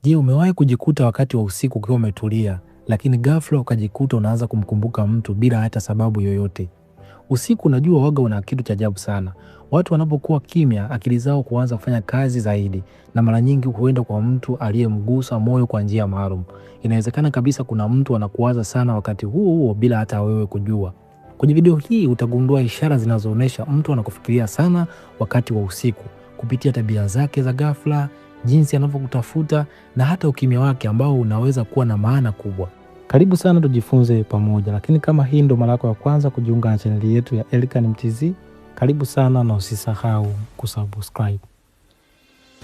Je, umewahi kujikuta wakati wa usiku ukiwa umetulia, lakini ghafla ukajikuta unaanza kumkumbuka mtu bila hata sababu yoyote? Usiku unajua waga una kitu cha ajabu sana. Watu wanapokuwa kimya, akili zao kuanza kufanya kazi zaidi, na mara nyingi huenda kwa mtu aliyemgusa moyo kwa njia maalum. Inawezekana kabisa kuna mtu anakuwaza sana wakati huo huo bila hata wewe kujua. Kwenye video hii utagundua ishara zinazoonyesha mtu anakufikiria sana wakati wa usiku, kupitia tabia zake za ghafla, jinsi anavyokutafuta na hata ukimya wake ambao unaweza kuwa na maana kubwa. Karibu sana tujifunze pamoja, lakini kama hii ndo mara yako ya kwanza kujiunga na chaneli yetu ya Elikhan Mtz, karibu sana na usisahau kusubscribe.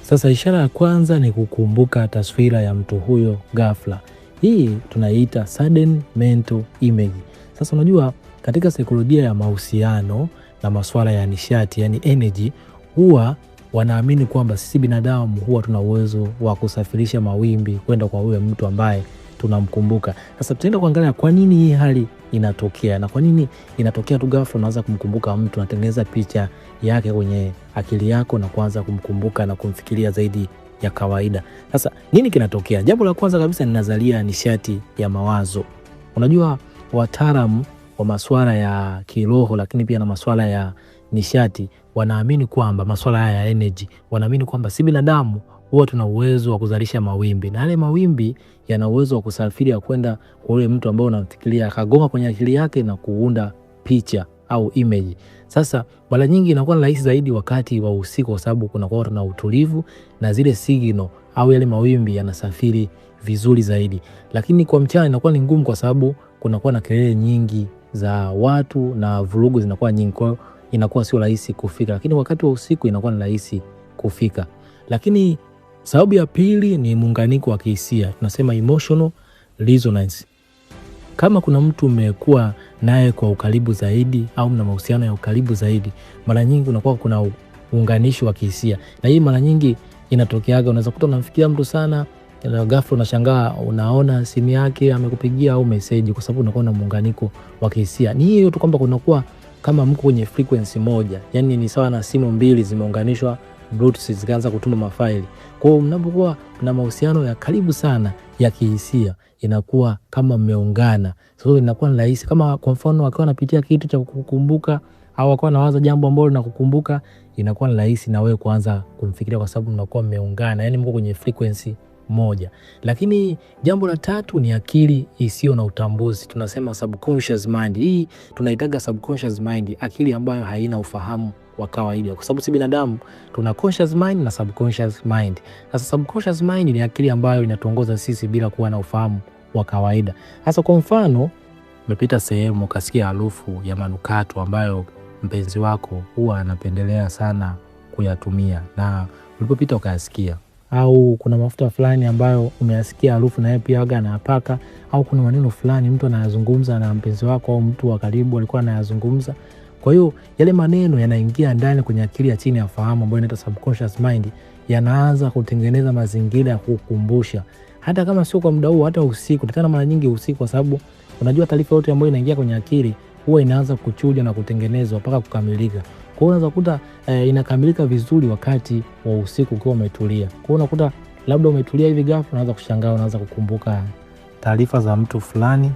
Sasa ishara ya kwanza ni kukumbuka taswira ya mtu huyo ghafla. Hii tunaiita sudden mental image. Sasa unajua katika saikolojia ya mahusiano na masuala ya nishati, yani energy, huwa wanaamini kwamba sisi binadamu huwa tuna uwezo wa kusafirisha mawimbi kwenda kwa yule mtu ambaye tunamkumbuka. Sasa tutaenda kuangalia kwa nini hii hali inatokea na kwa nini inatokea tu ghafla unaanza kumkumbuka mtu, unatengeneza picha yake kwenye akili yako na kuanza kumkumbuka na kumfikiria zaidi ya kawaida. Sasa nini kinatokea? Jambo la kwanza kabisa ni nadharia ya nishati ya mawazo. Unajua wataalamu wa masuala ya kiroho lakini pia na masuala ya nishati wanaamini kwamba masuala haya ya energy, wanaamini kwamba si binadamu huwa tuna uwezo wa kuzalisha mawimbi, na yale mawimbi yana uwezo wa kusafiri ya kwenda kwa yule mtu ambaye unamfikiria, akagonga kwenye akili yake na kuunda picha au image. Sasa mara nyingi inakuwa ni rahisi zaidi wakati wa usiku kwa sababu kunakuwa na utulivu na zile signal au yale mawimbi yanasafiri vizuri zaidi. Lakini kwa mchana inakuwa ni ngumu kwa sababu kunakuwa na kelele nyingi za watu na vurugu zinakuwa nyingi, kwa inakuwa sio rahisi kufika. Lakini wakati wa usiku inakuwa ni rahisi kufika. Lakini sababu ya pili ni muunganiko wa kihisia, tunasema emotional resonance. Kama kuna mtu umekuwa naye kwa ukaribu zaidi au mna mahusiano ya ukaribu zaidi, mara nyingi unakuwa kuna uunganisho wa kihisia. Na hii mara nyingi inatokeaga, unaweza kuta unamfikiria mtu sana, na ghafla unashangaa unaona simu yake amekupigia au message, kwa sababu unakuwa na muunganiko wa kihisia. Ni hiyo tu kwamba kunakuwa kama mko kwenye frequency moja, yani ni sawa na simu mbili zimeunganishwa Bluetooth zikaanza kutuma mafaili. Kwa hiyo mnapokuwa na mahusiano ya karibu sana ya kihisia, inakuwa kama mmeungana. So inakuwa ni rahisi, kama kwa mfano akawa anapitia kitu cha kukumbuka au akawa anawaza jambo ambalo linakukumbuka, inakuwa ni rahisi na wewe kuanza kumfikiria kwa sababu mnakuwa mmeungana, yani mko kwenye frequency moja. Lakini jambo la tatu ni akili isiyo na utambuzi, tunasema subconscious mind. Hii tunaitaga subconscious mind, akili ambayo haina ufahamu wa kawaida, kwa sababu si binadamu tuna conscious mind na subconscious mind. Sasa subconscious mind ni akili ambayo inatuongoza sisi bila kuwa na ufahamu wa kawaida. Sasa kwa mfano, umepita sehemu ukasikia harufu ya manukato ambayo mpenzi wako huwa anapendelea sana kuyatumia, na ulipopita ukayasikia, au kuna mafuta fulani ambayo umeyasikia harufu na yeye pia waga anapaka, au kuna maneno fulani mtu anayazungumza na mpenzi wako au mtu wa karibu alikuwa anayazungumza. Kwa hiyo yale maneno yanaingia ndani kwenye akili ya chini ya fahamu ambayo inaitwa subconscious mind, yanaanza kutengeneza mazingira ya kukumbusha, hata kama sio kwa muda huo, hata usiku. Tena mara nyingi usiku, kwa sababu unajua taarifa yote ambayo inaingia kwenye akili huwa inaanza kuchuja na kutengenezwa mpaka kukamilika. Kwa hiyo unaweza kukuta inakamilika vizuri wakati wa usiku ukiwa umetulia. Kwa hiyo unakuta labda umetulia hivi, ghafla unaanza kushangaa, unaanza kukumbuka taarifa za mtu fulani,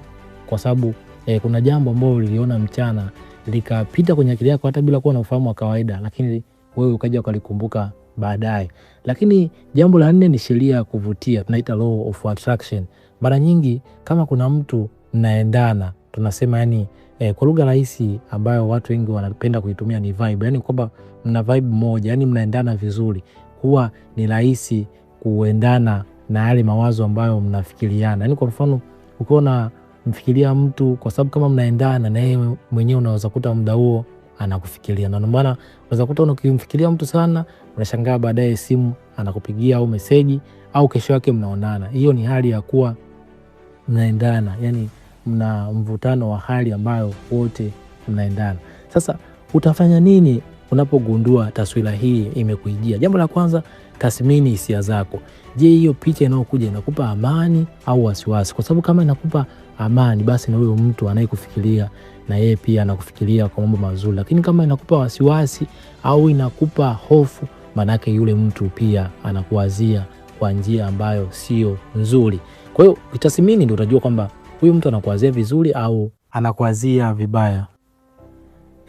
kwa sababu kuna jambo ambalo uliona mchana likapita kwenye akili yako hata bila kuwa na ufahamu wa kawaida, lakini wewe ukaja ukalikumbuka baadaye. Lakini jambo la nne ni sheria ya kuvutia, tunaita law of attraction. Mara nyingi kama kuna mtu mnaendana, tunasema yani kwa lugha rahisi ambayo watu wengi wanapenda kuitumia ni vibe, yani kwamba mna vibe moja, yani mnaendana vizuri, huwa ni rahisi kuendana na yale mawazo ambayo mnafikiriana. Yani kwa mfano ukiona mfikiria mtu, kwa sababu kama mnaendana na yeye mwenyewe unaweza kuta muda huo anakufikiria, na maana unaweza kuta ukimfikiria mtu sana unashangaa baadaye simu anakupigia au message au kesho yake mnaonana. Hiyo ni hali ya kuwa mnaendana, yani mna mvutano wa hali ambayo wote mnaendana. Sasa utafanya nini unapogundua taswira hii imekuijia? Jambo la kwanza, tathmini hisia zako. Je, hiyo picha inayokuja inakupa amani au wasiwasi? Kwa sababu kama inakupa amani, basi na huyo mtu anayekufikiria na yeye pia anakufikiria kwa mambo mazuri. Lakini kama inakupa wasiwasi au inakupa hofu, manake yule mtu pia anakuwazia kwa njia ambayo sio nzuri. Kwa hiyo utathmini ndio utajua kwamba huyu mtu anakuwazia vizuri au anakuwazia vibaya.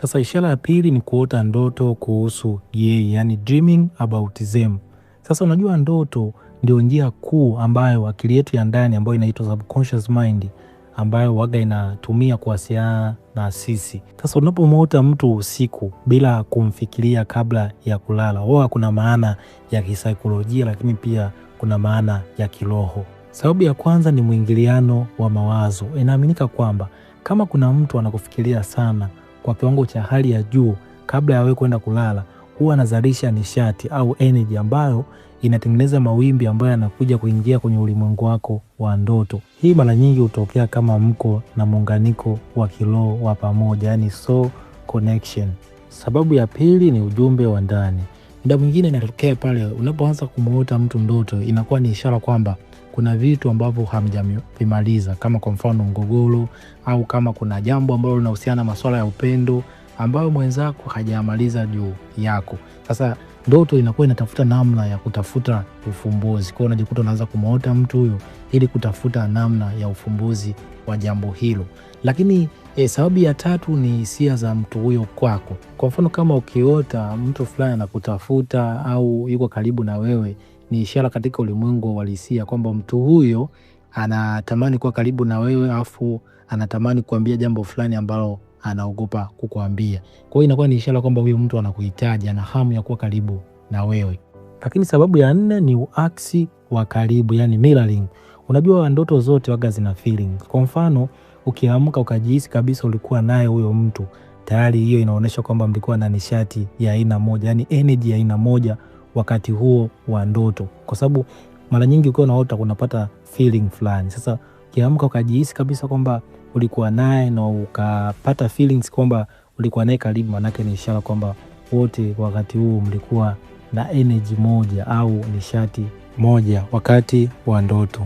Sasa ishara ya pili ni kuota ndoto kuhusu yeye, yani dreaming about them. Sasa unajua ndoto ndio njia kuu ambayo akili yetu ya ndani ambayo inaitwa subconscious mind ambayo waga inatumia kuwasiliana na sisi. Sasa unapomwota mtu usiku bila kumfikiria kabla ya kulala, huwa kuna maana ya kisaikolojia, lakini pia kuna maana ya kiroho. Sababu ya kwanza ni mwingiliano wa mawazo. Inaaminika kwamba kama kuna mtu anakufikiria sana kwa kiwango cha hali ya juu kabla ya wewe kwenda kulala, huwa anazalisha nishati au energy ambayo inatengeneza mawimbi ambayo yanakuja kuingia kwenye ulimwengu wako wa ndoto. Hii mara nyingi hutokea kama mko na muunganiko wa kiroho wa pamoja, yani soul connection. Sababu ya pili ni ujumbe wa ndani. Muda mwingine inatokea pale unapoanza kumuota mtu ndoto, inakuwa ni ishara kwamba kuna vitu ambavyo hamjavimaliza, kama kwa mfano mgogoro, au kama kuna jambo ambalo linahusiana na masuala ya upendo ambayo mwenzako hajamaliza juu yako. Sasa ndoto inakuwa inatafuta namna ya kutafuta ufumbuzi. Kwa hiyo unajikuta unaanza kumuota mtu huyo ili kutafuta namna ya ufumbuzi wa jambo hilo. Lakini sababu ya tatu ni hisia za mtu huyo kwako. Kwa mfano kama ukiota mtu fulani anakutafuta au yuko karibu na wewe, ni ishara katika ulimwengu wa hisia kwamba mtu huyo anatamani kuwa karibu na wewe, afu anatamani kuambia jambo fulani ambalo anaogopa kukuambia. Kwa hiyo inakuwa ni ishara kwamba huyo mtu anakuhitaji, ana hamu ya kuwa karibu na wewe. Lakini sababu ya nne ni uaksi wa karibu, yani mirroring. Unajua ndoto zote waga zina feelings. Kwa mfano ukiamka ukajihisi kabisa ulikuwa naye huyo mtu, tayari hiyo inaonyesha kwamba mlikuwa na nishati ya aina moja, yani energy ya aina moja wakati huo wa ndoto. Kwa sababu mara nyingi ukiwa unaota unapata feeling fulani. Sasa ukiamka ukajihisi kabisa kwamba ulikuwa naye na ukapata feelings kwamba ulikuwa naye karibu, manake ni ishara kwamba wote wakati huu mlikuwa na energy moja au nishati moja wakati wa ndoto.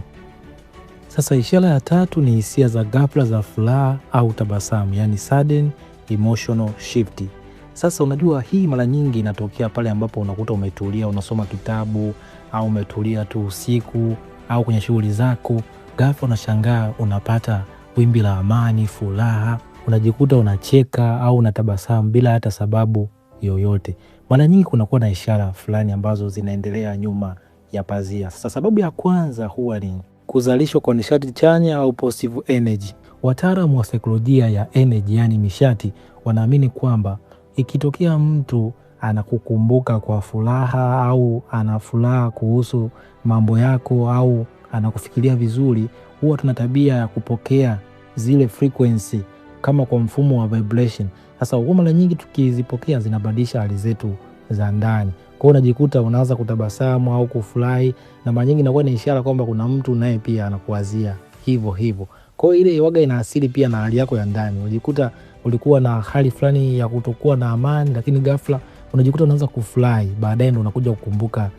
Sasa ishara ya tatu ni hisia za ghafla za furaha au tabasamu, yani sudden emotional shift. Sasa unajua hii mara nyingi inatokea pale ambapo unakuta umetulia, unasoma kitabu au umetulia tu usiku au kwenye shughuli zako, ghafla unashangaa unapata wimbi la amani, furaha, unajikuta unacheka au unatabasamu bila hata sababu yoyote. Mara nyingi kunakuwa na ishara fulani ambazo zinaendelea nyuma ya pazia. Sasa sababu ya kwanza huwa ni kuzalishwa kwa nishati chanya au positive energy. Wataalamu wa saikolojia ya energy, yani nishati, wanaamini kwamba ikitokea mtu anakukumbuka kwa furaha au ana furaha kuhusu mambo yako au anakufikiria vizuri, huwa tuna tabia ya kupokea zile frequency kama kwa mfumo wa vibration. Sasa huwa mara nyingi tukizipokea zinabadilisha hali zetu za ndani. Kwa hiyo unajikuta unaanza kutabasamu au kufurahi, na mara nyingi inakuwa ni ishara kwamba kuna mtu naye pia anakuwazia hivyo hivyo. Kwa hiyo ile waga inaasili pia na hali yako ya ndani. Unajikuta ulikuwa na hali fulani ya kutokuwa na amani, lakini ghafla unajikuta unaanza kufurahi, baadaye ndo unakuja kukumbuka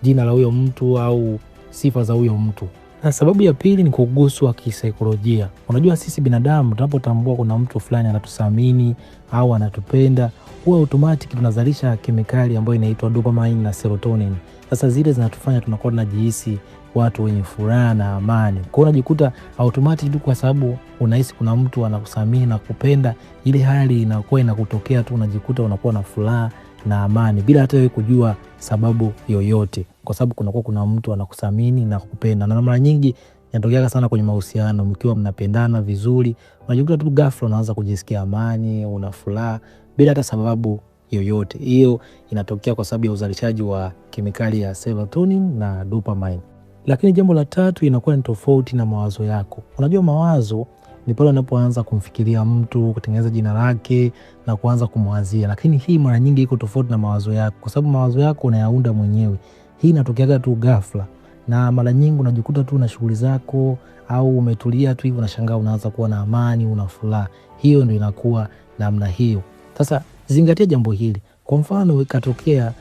jina la huyo mtu au sifa za huyo mtu. Na sababu ya pili ni kuguswa kisaikolojia. Unajua sisi binadamu tunapotambua kuna mtu fulani anatuthamini au anatupenda, huwa automatic tunazalisha kemikali ambayo inaitwa dopamine na serotonin. Sasa zile zinatufanya tunakuwa tunajihisi watu wenye furaha na amani. Kwa hiyo unajikuta automatic tu kwa sababu unahisi kuna mtu anakuthamini na kupenda, ile hali inakuwa inakutokea tu, unajikuta unakuwa na furaha na amani bila hata wewe kujua sababu yoyote, kwa sababu kunakuwa kuna mtu anakuthamini na kupenda. Na mara nyingi inatokea sana kwenye mahusiano, mkiwa mnapendana vizuri, unajikuta tu ghafla unaanza kujisikia amani, una furaha bila hata sababu yoyote. Hiyo inatokea kwa sababu ya uzalishaji wa kemikali ya serotonin na dopamine. Lakini jambo la tatu inakuwa ni tofauti na mawazo yako. Unajua mawazo ni pale unapoanza kumfikiria mtu, kutengeneza jina lake na kuanza kumwazia. Lakini hii mara nyingi iko tofauti na mawazo yako, kwa sababu mawazo yako unayaunda mwenyewe. Hii inatokea tu ghafla, na mara nyingi unajikuta tu na shughuli zako au umetulia tu hivyo, unashangaa unaanza kuwa na amani, una furaha. Hiyo ndio inakuwa namna hiyo. Sasa zingatia jambo hili. Kwa mfano ikatokea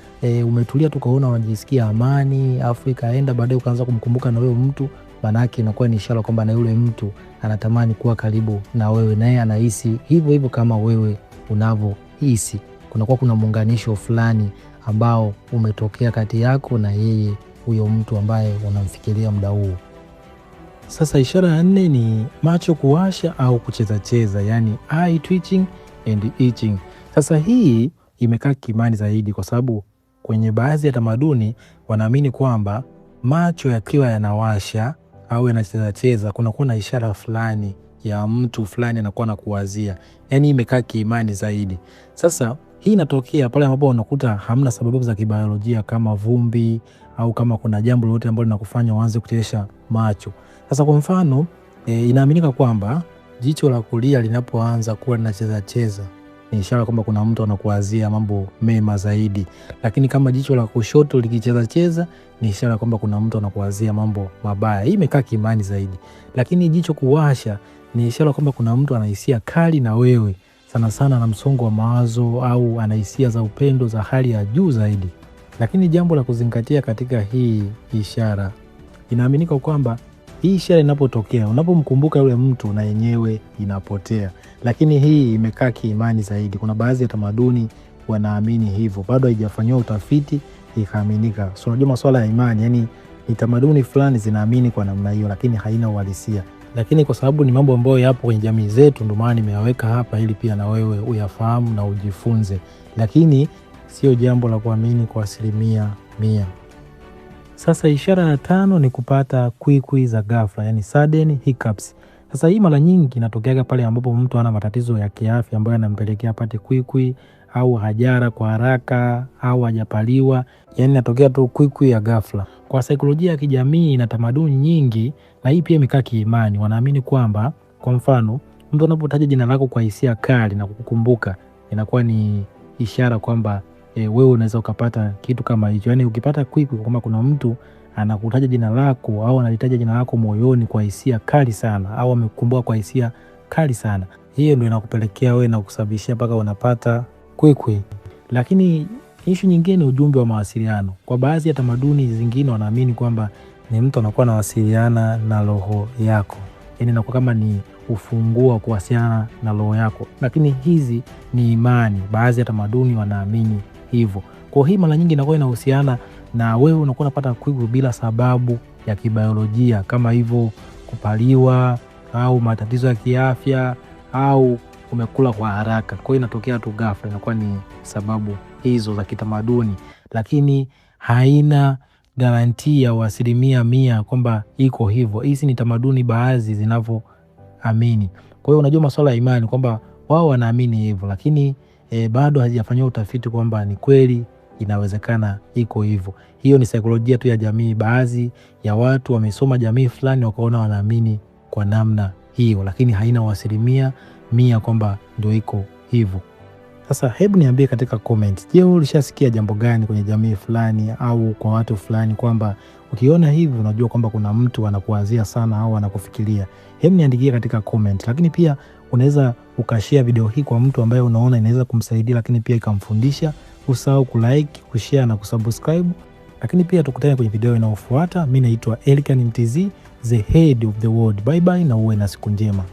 umetulia tu kaona unajisikia amani, afu ikaenda baadaye ukaanza kumkumbuka na wewe mtu, manake inakuwa ni ishara kwamba na yule mtu anatamani kuwa karibu na wewe, naye anahisi hivyo hivyo kama wewe unavyohisi. Kunakuwa kuna muunganisho fulani ambao umetokea kati yako na yeye, huyo mtu ambaye unamfikiria muda huo. Sasa ishara ya 4 ni macho kuwasha au kucheza cheza, yani eye twitching and itching. Sasa hii imekaa kiimani zaidi kwa sababu kwenye baadhi ya tamaduni wanaamini kwamba macho yakiwa yanawasha au yanacheza cheza kunakuwa na ishara fulani ya mtu fulani anakuwa anakuwazia. Yani imekaa kiimani zaidi. Sasa hii inatokea pale ambapo unakuta hamna sababu za kibiolojia kama vumbi au kama kuna jambo lolote ambalo linakufanya uanze kuchezesha macho. Sasa kwa mfano inaaminika kwamba jicho la kulia linapoanza kuwa linacheza cheza ni ishara kwamba kuna mtu anakuwazia mambo mema zaidi. Lakini kama jicho la kushoto likicheza cheza ni ishara kwamba kuna mtu anakuwazia mambo mabaya. Hii imekaa kiimani zaidi. Lakini jicho kuwasha ni ishara kwamba kuna mtu anahisia kali na wewe, sana sana na msongo wa mawazo au anahisia za upendo za hali ya juu zaidi. Lakini jambo la kuzingatia katika hii ishara, inaaminika kwamba hii ishara inapotokea, unapomkumbuka yule mtu na yenyewe inapotea. Lakini hii imekaa kiimani zaidi. Kuna baadhi ya tamaduni wanaamini hivyo. Bado haijafanywa utafiti ikaaminika. So unajua masuala ya imani, yani ni tamaduni fulani zinaamini kwa namna hiyo lakini haina uhalisia. Lakini kwa sababu ni mambo ambayo yapo kwenye jamii zetu ndio maana nimeyaweka hapa ili pia na wewe uyafahamu na ujifunze. Lakini sio jambo la kuamini kwa 100%. Sasa ishara ya 5 ni kupata kwikwi za ghafla, yani sudden hiccups. Sasa hii mara nyingi inatokea pale ambapo mtu ana matatizo ya kiafya ambayo yanampelekea apate kwikwi au hajara kwa haraka au hajapaliwa, yani inatokea tu kwikwi ya ghafla. Kwa saikolojia ya kijamii na tamaduni nyingi, na hii pia imekaa kiimani, wanaamini kwamba kwa mfano mtu anapotaja jina lako kwa hisia kali na kukukumbuka, inakuwa ni ishara kwamba wewe unaweza ukapata kitu kama hicho. Yani ukipata kwikwi kama kuna mtu anakutaja jina lako au analitaja jina lako moyoni kwa hisia kali sana au amekukumbuka kwa hisia kali sana, hiyo ndio inakupelekea wewe na kusababishia mpaka unapata kwikwi. Lakini issue nyingine ni ujumbe wa mawasiliano. Kwa baadhi ya tamaduni zingine wanaamini kwamba ni mtu anakuwa anawasiliana na roho yako, yani inakuwa kama ni ufunguo wa kuwasiliana na roho yako. Lakini hizi ni imani, baadhi ya tamaduni wanaamini hivyo. Kwa hii mara nyingi inakuwa inahusiana na wewe unakuwa unapata kwikwi bila sababu ya kibiolojia kama hivyo kupaliwa au matatizo ya kiafya au umekula kwa haraka. Kwa hiyo inatokea tu ghafla, inakuwa ni sababu hizo za kitamaduni. Lakini haina garantia ya 100% kwamba iko hivyo. Hizi ni tamaduni baadhi zinavyoamini. Kwa hiyo unajua masuala ya imani kwamba wao wanaamini hivyo, lakini bado hajafanywa utafiti kwamba ni kweli inawezekana iko hivyo. Hiyo ni saikolojia tu ya jamii. Baadhi ya watu wamesoma jamii fulani wakaona wanaamini kwa namna hiyo, lakini haina 100% kwamba ndio iko hivyo. Sasa hebu niambie katika comment, je, ulishasikia jambo gani kwenye jamii fulani au kwa watu fulani kwamba ukiona hivi unajua kwamba kuna mtu anakuwazia sana au anakufikiria? Hebu niandikie katika comment. Lakini pia unaweza ukashare video hii kwa mtu ambaye unaona inaweza kumsaidia lakini pia ikamfundisha. Usahau kulike, kushare na kusubscribe. Lakini pia tukutane kwenye video inayofuata. Mimi naitwa Elikhan Mtz, the head of the world. Bye bye na uwe na siku njema.